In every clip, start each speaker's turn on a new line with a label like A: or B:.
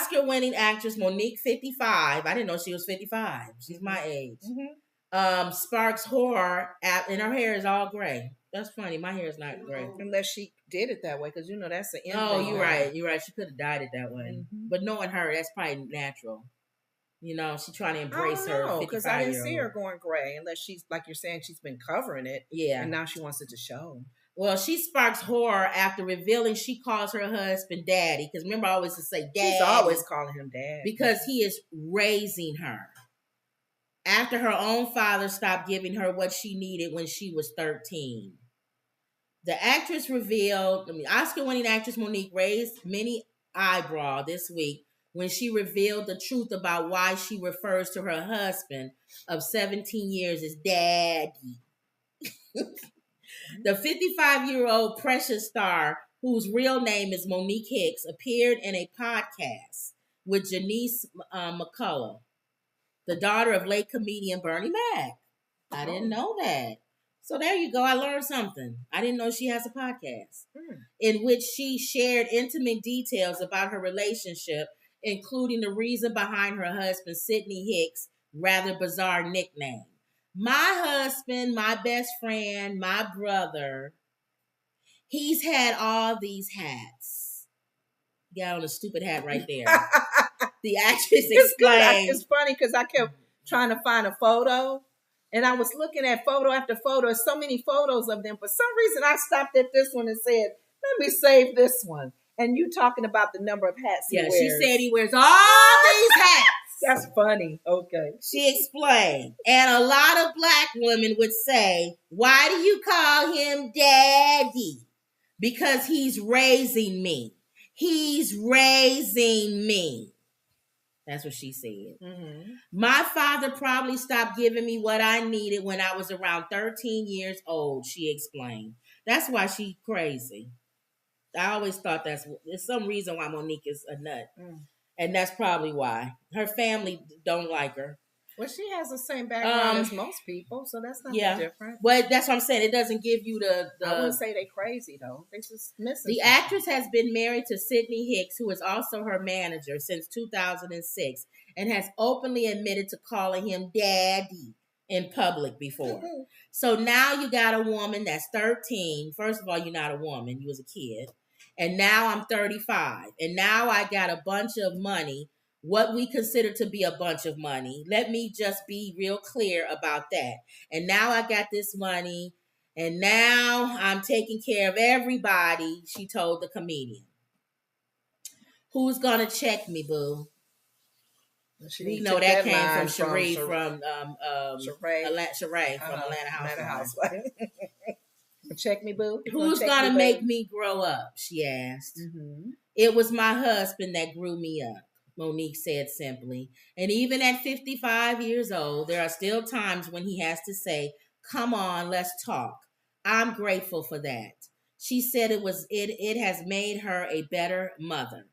A: Oscar-winning actress Monique, 55. I didn't know she was 55. She's my age. Sparks horror, and her hair is all gray. That's funny. My hair is not gray.
B: Unless she did it that way, because that's the end.
A: Oh, you're right. You're right. She could have dyed it that way. But knowing her, that's probably natural. She's trying to embrace her.
B: Because I didn't see her going gray, unless she's, like you're saying, she's been covering it.
A: Yeah.
B: And now she wants it to show.
A: Well, she sparks horror after revealing she calls her husband daddy. Because remember, I always say daddy.
B: She's always calling him dad.
A: Because he is raising her. After her own father stopped giving her what she needed when she was 13. The actress revealed, Oscar-winning actress Monique raised many eyebrows this week when she revealed the truth about why she refers to her husband of 17 years as daddy. The 55-year-old Precious star, whose real name is Monique Hicks, appeared in a podcast with Janice McCullough, the daughter of late comedian Bernie Mac. I didn't know that. So there you go. I learned something. I didn't know she has a podcast in which she shared intimate details about her relationship, including the reason behind her husband, Sidney Hicks' rather bizarre nickname. My husband, my best friend, my brother, he's had all these hats. Got on a stupid hat right there. The actress explained.
B: It's funny because I kept trying to find a photo, and I was looking at photo after photo, so many photos of them. For some reason, I stopped at this one and said, let me save this one. And you talking about the number of hats he wears.
A: She said he wears all these hats.
B: That's funny. Okay.
A: She explained. And a lot of black women would say, why do you call him daddy? Because he's raising me. He's raising me. That's what she said. My father probably stopped giving me what I needed when I was around 13 years old, she explained. That's why she's crazy. I always thought there's some reason why Monique is a nut. And that's probably why. Her family don't like her.
B: Well, she has the same background as most people, so that's not different.
A: But that's what I'm saying. It doesn't give you the
B: I wouldn't say they crazy, though. They just missing
A: The actress has been married to Sidney Hicks, who is also her manager since 2006, and has openly admitted to calling him daddy in public before. So now you got a woman that's 13. First of all, you're not a woman. You was a kid. And now I'm 35. And now I got a bunch of money, what we consider to be a bunch of money. Let me just be real clear about that. And now I got this money, and now I'm taking care of everybody, she told the comedian. Who's going to check me, boo? We know that came from Sheree from Atlanta Housewives.
B: Check me, boo.
A: Who's going to make me grow up, she asked. It was my husband that grew me up, Monique said simply. And even at 55 years old, there are still times when he has to say, come on, let's talk. I'm grateful for that. She said it has made her a better mother.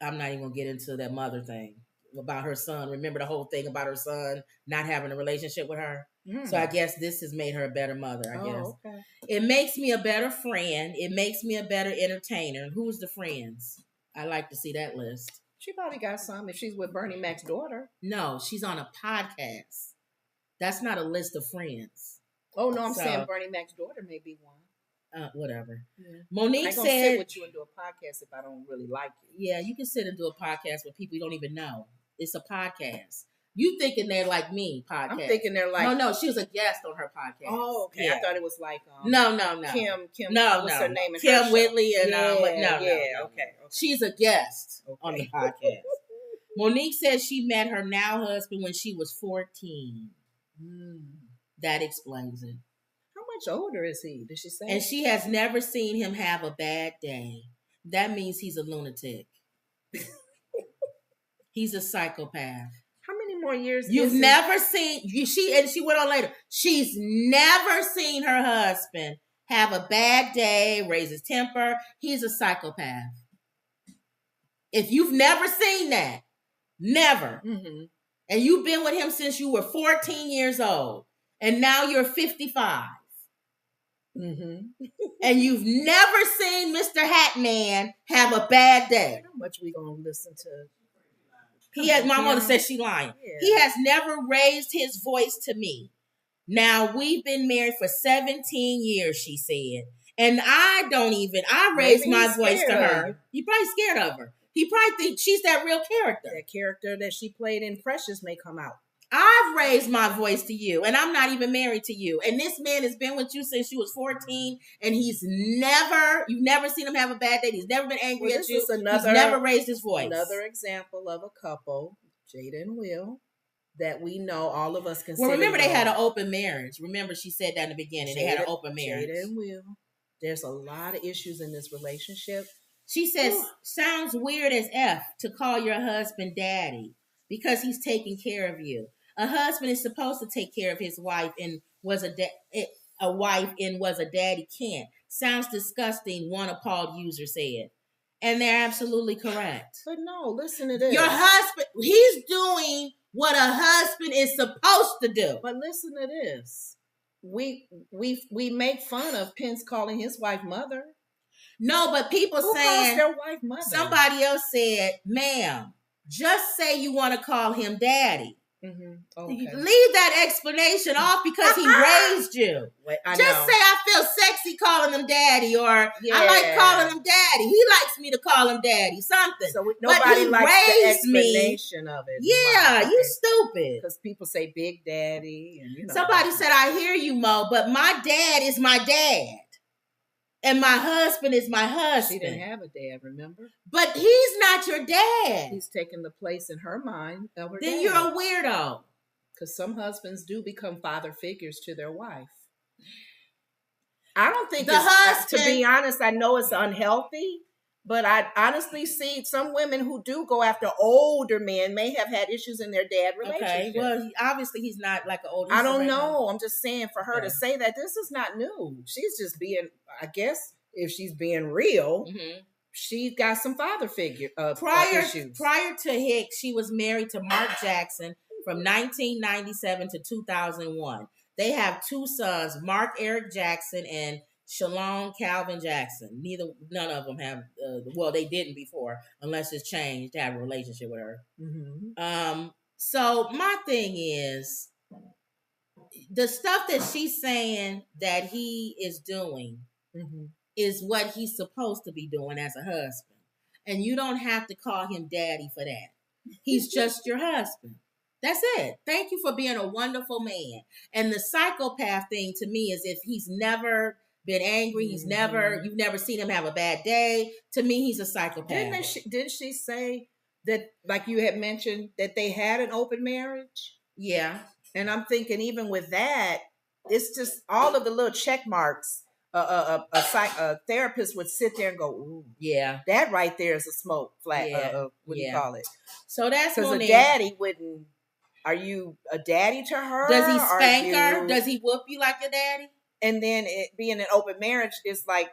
A: I'm not even going to get into that mother thing about her son. Remember the whole thing about her son not having a relationship with her? So I guess this has made her a better mother, I guess. Okay. It makes me a better friend. It makes me a better entertainer. Who's the friends? I like to see that list.
B: She probably got some if she's with Bernie Mac's daughter.
A: No, she's on a podcast. That's not a list of friends.
B: Oh, no, I'm saying Bernie Mac's daughter may be one.
A: Whatever.
B: Yeah.
A: Monique said, I
B: ain't gonna sit with you and do a podcast if I don't really like you.
A: Yeah, you can sit and do a podcast with people you don't even know. It's a podcast. You thinking they're like me podcast.
B: I'm thinking they're like...
A: No, she was a guest on her podcast.
B: Oh, okay. Yeah. I thought it was like...
A: No.
B: Kim,
A: what's
B: her name?
A: Kim Whitley and...
B: Okay.
A: She's a guest on the podcast. Monique said she met her now husband when she was 14. That explains it.
B: How much older is he? Did she say?
A: And she has never seen him have a bad day. That means he's a lunatic. He's a psychopath.
B: How many more years?
A: You've never seen she went on later. She's never seen her husband have a bad day, raise his temper. He's a psychopath. If you've never seen that, never. And you've been with him since you were 14 years old, and now you're 55.
B: Mm-hmm.
A: And you've never seen Mr. Hatman have a bad day.
B: How much we gonna listen to?
A: My mother says she lying.
B: Yeah.
A: He has never raised his voice to me. Now, we've been married for 17 years, she said. And I raised my voice to her. He probably scared of her. He probably thinks she's that real character.
B: That character that she played in Precious may come out.
A: I've raised my voice to you, and I'm not even married to you. And this man has been with you since you was 14, and you've never seen him have a bad day. He's never been angry at you. He's never raised his voice.
B: Another example of a couple, Jada and Will, that we know all of us consider.
A: Well, remember they had an open marriage. Remember she said that in the beginning. They had an open marriage.
B: Jada and Will. There's a lot of issues in this relationship.
A: She says, sounds weird as F to call your husband daddy because he's taking care of you. A husband is supposed to take care of his wife and was a daddy can't. Sounds disgusting, one appalled user said. And they're absolutely correct.
B: But no, listen to this.
A: Your husband, he's doing what a husband is supposed to do.
B: But listen to this. We make fun of Pence calling his wife mother.
A: No, but people
B: Who
A: saying
B: calls their wife mother?
A: Somebody else said, ma'am, just say you want to call him daddy.
B: Mm-hmm. Okay.
A: Leave that explanation off because he raised you. Just say I feel sexy calling him daddy, or I like calling him daddy. He likes me to call him daddy. Something.
B: So nobody likes the explanation of it.
A: Yeah, you stupid.
B: Because people say big daddy, and
A: Somebody said, I hear you, Mo, but my dad is my dad. And my husband is my husband.
B: She didn't have a dad, remember?
A: But he's not your dad.
B: He's taking the place in her mind of her
A: Then
B: dad.
A: You're a weirdo.
B: Because some husbands do become father figures to their wife. I don't think to be honest, I know it's unhealthy, but I honestly see some women who do go after older men may have had issues in their dad relationship.
A: Okay, well, obviously he's not like an older.
B: I don't know. I'm just saying for her to say that this is not new. She's just being, I guess, if she's being real, she's got some father figure issues.
A: Prior to Hicks, she was married to Mark Jackson from 1997 to 2001. They have two sons, Mark Eric Jackson and Shalom Calvin Jackson. None of them have. They didn't before, unless it's changed to have a relationship with her.
B: Mm-hmm.
A: So my thing is, the stuff that she's saying that he is doing is what he's supposed to be doing as a husband, and you don't have to call him daddy for that. He's just your husband. That's it. Thank you for being a wonderful man. And the psychopath thing to me is if he's never been angry, you've never seen him have a bad day. To me, he's a psychopath.
B: Didn't she say that, like you had mentioned, that they had an open marriage?
A: Yeah.
B: And I'm thinking, even with that, it's just all of the little check marks. A therapist would sit there and go, ooh,
A: yeah,
B: that right there is a smoke flag. What do you call it?
A: So that's
B: because a daddy wouldn't. Are you a daddy to her?
A: Does he spank her? Does he whoop you like your daddy?
B: And then it being an open marriage is like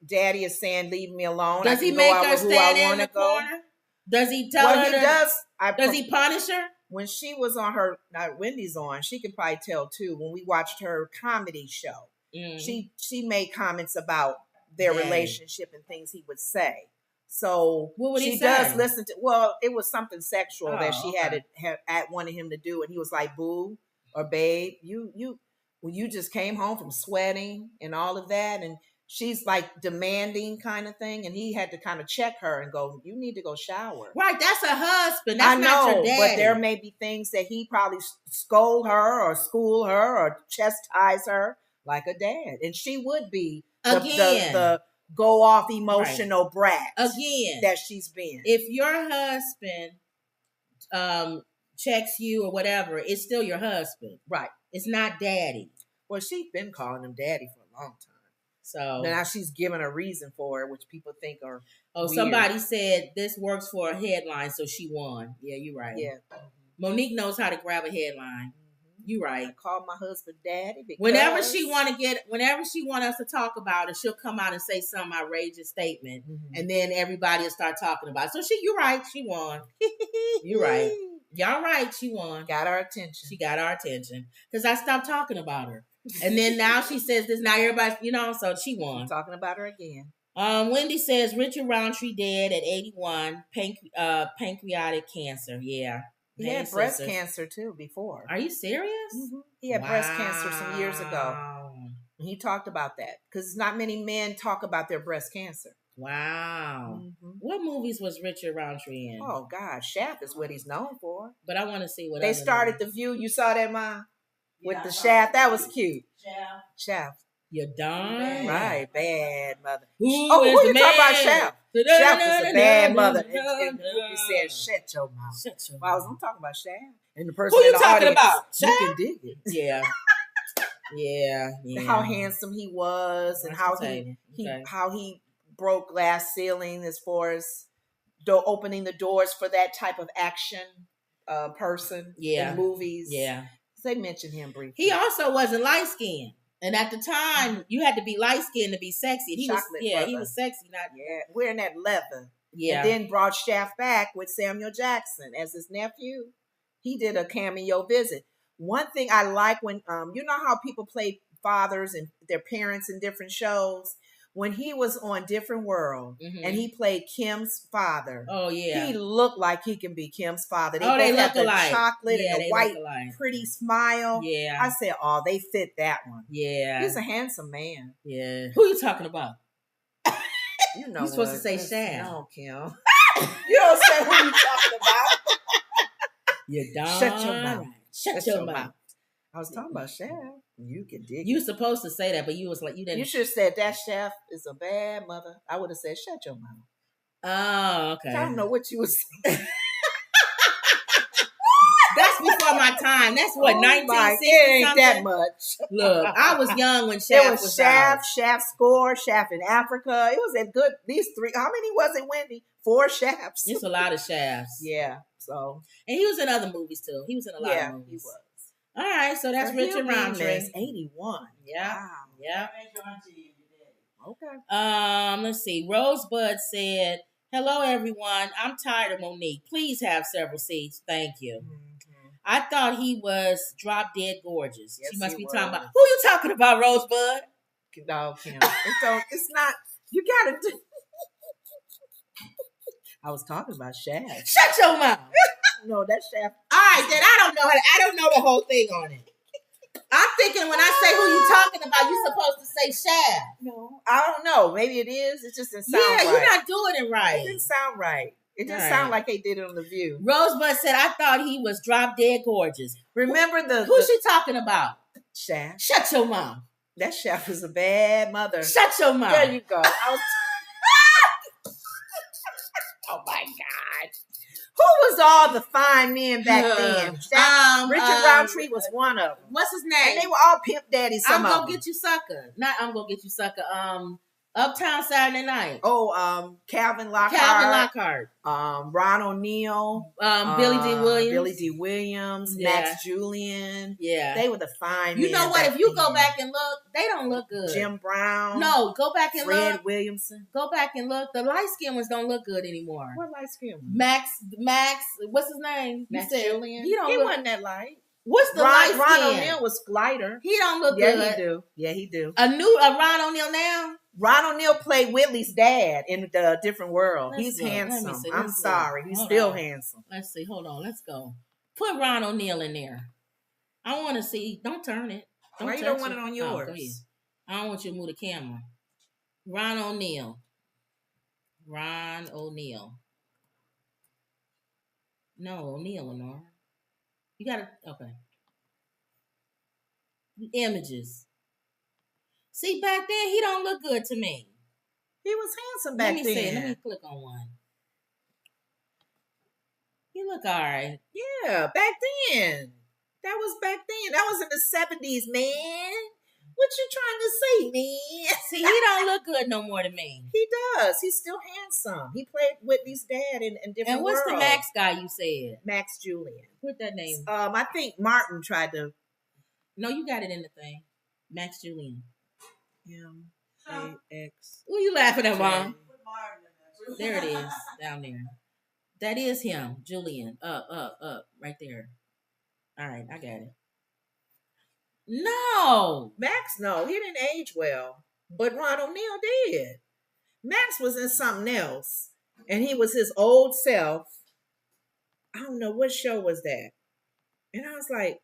B: daddy is saying, "Leave me alone."
A: Does he make her stand in the corner? Does he tell her?
B: He does.
A: Does he punish her?
B: When she was on her, Wendy's on, she could probably tell too. When we watched her comedy show, she made comments about their relationship and things he would say. So
A: what would
B: she
A: he say?
B: does listen to. Well, it was something sexual that she had wanted him to do, and he was like, "Boo" or "Babe, you just came home from sweating and all of that," and she's like demanding kind of thing, and he had to kind of check her and go, "You need to go shower."
A: Right, that's a husband. That's not your daddy.
B: But there may be things that he probably scold her or school her or chastise her like a dad, and she would be the go off emotional brat
A: again
B: that she's been.
A: If your husband checks you or whatever, it's still your husband,
B: right?
A: It's not daddy.
B: Well, she's been calling him daddy for a long time.
A: So
B: now she's given a reason for it, which people think are weird.
A: Somebody said this works for a headline, so she won. Yeah, you're right.
B: Yeah,
A: Monique knows how to grab a headline. You right.
B: I call my husband daddy because
A: whenever she want us to talk about it, she'll come out and say some outrageous statement, and then everybody will start talking about it. So you're right. She won. You're right. Y'all right. She won.
B: Got our attention.
A: She got our attention because I stopped talking about her. And then now she says this. Now everybody, so she won.
B: Talking about her again.
A: Wendy says Richard Roundtree dead at 81, pancreatic cancer. Yeah.
B: He had breast cancer too before.
A: Are you serious?
B: Mm-hmm. He had breast cancer some years ago. And he talked about that because not many men talk about their breast cancer.
A: Wow. Mm-hmm. What movies was Richard Roundtree in?
B: Oh God, Shaft is what he's known for.
A: But I want to see what
B: they started. The View. You saw that, Ma? With the Shaft. That was cute. Shaft.
A: You're done.
B: Right, bad mother. Who you talking about, Shaft? Shaft was a bad mother. And Whoopi said, "Shut your mouth." Shut your mouth. I'm talking about Shaft. And the person
A: who you talking about?
B: You can dig it.
A: Yeah. Yeah.
B: How handsome he was, and how he broke glass ceiling as far as opening the doors for that type of action person in movies.
A: Yeah.
B: They mentioned him briefly.
A: He also wasn't light skinned. And at the time, you had to be light skinned to be sexy. He was sexy,
B: wearing that leather. Yeah. And then brought Shaft back with Samuel Jackson as his nephew. He did a cameo visit. One thing I like when you know how people play fathers and their parents in different shows? When he was on Different World and he played Kim's father.
A: Oh, yeah.
B: He looked like he can be Kim's father.
A: They both
B: had the
A: alike.
B: chocolate and the white, pretty smile.
A: Yeah.
B: I said, they fit that one.
A: Yeah.
B: He's a handsome man.
A: Yeah. Who you talking about?
B: You know
A: You're supposed to say Shaft.
B: No, Kim. You don't say who you talking about.
A: You're done.
B: Shut your mouth.
A: Shut your mouth.
B: I was talking about Shaft. You can dig
A: You supposed to say that, but you was like, you didn't.
B: You should have said that Shaft is a bad mother. I would have said, shut your mouth.
A: Oh, okay.
B: I don't know what you was saying.
A: That's before my time. That's what, 1960
B: It ain't that much.
A: Look, I was young when Shaft was
B: Shaft, Shaft Score, Shaft in Africa. It was a good, these three. How many was it, Wendy? 4 Shafts.
A: It's a lot of Shafts.
B: Yeah, so.
A: And he was in other movies, too. He was in a lot of movies.
B: He was.
A: All right, so that's Richard Roundtree.
B: 81.
A: Yeah.
B: Wow.
A: Yeah.
B: Okay.
A: Let's see. Rosebud said, "Hello, everyone. I'm tired of Monique. Please have several seats. Thank you." Mm-hmm. I thought he was drop dead gorgeous. Yes, she must be talking about. Who you talking about, Rosebud?
B: No, Kim. It's not. You gotta do. I was talking about Shaft.
A: Shut your mouth.
B: No, that's Shaft.
A: All right, then I don't know the whole thing on it. I'm thinking when I say who you talking about, you supposed to say Shaft.
B: No, I don't know. Maybe it is. It just didn't sound right.
A: Yeah, you're not doing it right.
B: It didn't sound right. It didn't sound like they did it on The View.
A: Rosebud said, "I thought he was drop dead gorgeous."
B: Remember
A: who's she talking about?
B: Shaft.
A: Shut your mouth.
B: That Shaft was a bad mother.
A: Shut your mouth.
B: There you go. Oh my God. Who was all the fine men back then? Richard Roundtree was one of them.
A: What's his name?
B: And they were all pimp daddies.
A: I'm gonna get you, sucker. Not I'm gonna get you, sucker. Uptown Saturday Night.
B: Oh, Calvin Lockhart. Ron O'Neal. Billy D. Williams. Yeah. Max Julian.
A: Yeah.
B: They were the fine men.
A: You know what? If you go back and look, they don't look good.
B: Jim Brown.
A: No, go back and look.
B: Fred Williamson.
A: Go back and look. The light skinned ones don't look good anymore.
B: What light skinned ones?
A: Max, what's his name?
B: Max Julian.
A: He
B: wasn't that light.
A: What's the light skin?
B: Ron O'Neal was lighter.
A: He don't look good.
B: Yeah, he do.
A: A Ron O'Neal now?
B: Ron O'Neal played Whitley's dad in The Different World. He's handsome. I'm sorry. He's still handsome.
A: Let's see. Hold on. Let's go. Put Ron O'Neal in there. I want to see. Don't turn it.
B: Why you don't want it on yours?
A: I don't want you to move the camera. Ron O'Neal. No, O'Neal, Lenore. You got to. Okay. Images. See, back then, he don't look good to me.
B: He was handsome back then.
A: Let me click on one. He look all right.
B: Yeah, back then. That was back then. That was in the 70s, man. What you trying to say, man?
A: See, he don't look good no more to me.
B: He does. He's still handsome. He played Whitney's dad in Different
A: And what's
B: World.
A: the Max guy you said?
B: Max Julian.
A: Put that name.
B: I think Martin tried to.
A: No, you got it in the thing. Max Julian.
B: M-A-X.
A: Who you laughing at, Mom? There it is, down there. That is him, Julian. Up, right there. All right, I got it. No.
B: Max, no, he didn't age well. But Ron O'Neal did. Max was in something else. And he was his old self. I don't know what show was that. And I was like,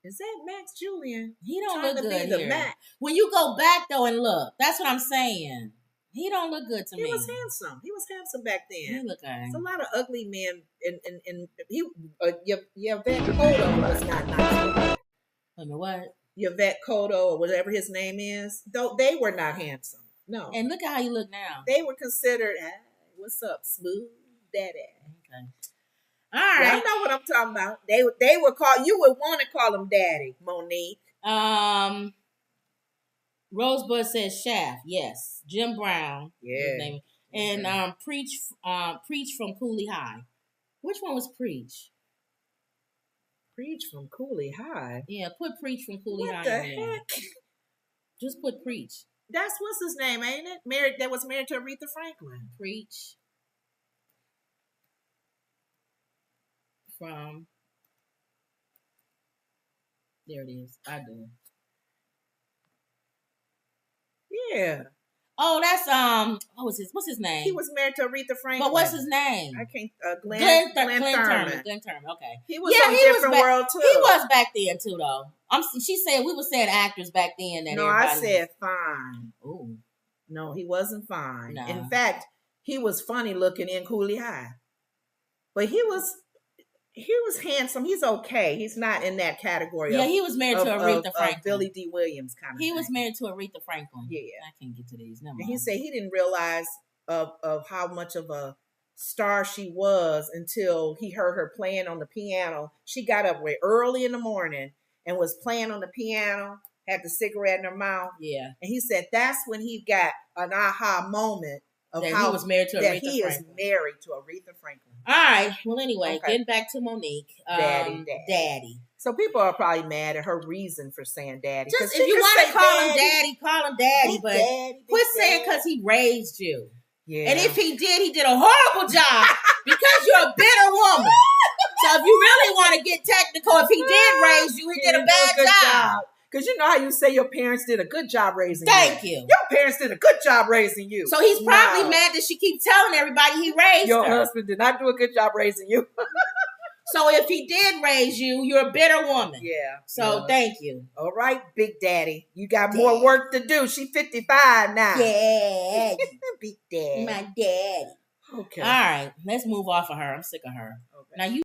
B: is that Max Julian?
A: He don't
B: Trying
A: look
B: to
A: good
B: be the
A: here.
B: Max.
A: When you go back though and look, that's what I'm saying. He don't look good to me.
B: He was handsome. He was handsome back then.
A: He look alright.
B: There's a lot of ugly men in Yvette Cotto was not nice.
A: I mean, what?
B: Yvette Cotto or whatever his name is. Though they were not handsome. No.
A: And look at how you look now.
B: They were considered, what's up, smooth daddy.
A: Okay. All right.
B: Y'all know what I'm talking about. They were called, you would want to call them daddy, Monique.
A: Rosebud says Shaft, yes. Jim Brown.
B: Yeah.
A: His name. And Preach from Cooley High. Which one was Preach?
B: Preach from Cooley High.
A: Yeah, put Preach from Cooley High.
B: What the heck?
A: Just put Preach.
B: That's what's his name, ain't it? That was married to Aretha Franklin.
A: Preach from. There it is. I do.
B: Yeah.
A: Oh, that's what's his name?
B: He was married to Aretha Franklin.
A: But what's his name?
B: I can't. Glenn Thurman.
A: Glenn Thurman. Okay.
B: He was on Different World too.
A: He was back then too, though. She said we were saying actors back then. That
B: no, I said fine.
A: Oh.
B: No, he wasn't fine.
A: No.
B: In fact, he was funny looking in Cooley High, but he was handsome. He's okay. He's not in that category.
A: Yeah, he was married to Aretha Franklin.
B: Billy D. Williams kind of.
A: He was married to Aretha Franklin.
B: Yeah,
A: I can't get to these. No.
B: And he said he didn't realize of how much of a star she was until he heard her playing on the piano. She got up way early in the morning and was playing on the piano. Had the cigarette in her mouth.
A: Yeah,
B: and he said that's when he got an aha moment. Of
A: that
B: how
A: he was married to Aretha Franklin.
B: He is married to Aretha Franklin.
A: All right. Well, anyway, getting back to Monique. Daddy.
B: So people are probably mad at her reason for saying daddy.
A: Just if you want to call him daddy, but quit saying because he raised you.
B: Yeah.
A: And if he did a horrible job because you're a bitter woman. So if you really want to get technical, if he did raise you, he did a bad job.
B: Because you know how you say your parents did a good job raising you.
A: Thank you.
B: Your parents did a good job raising you.
A: So he's probably mad that she keeps telling everybody he raised
B: your
A: her.
B: husband did not do a good job raising you.
A: So if he did raise you, you're a bitter woman.
B: Yeah.
A: So thank you.
B: All right, Big Daddy. You got more work to do. She's 55 now.
A: Yeah.
B: Big Daddy.
A: My daddy.
B: Okay.
A: All right. Let's move off of her. I'm sick of her.
B: Okay.
A: Now you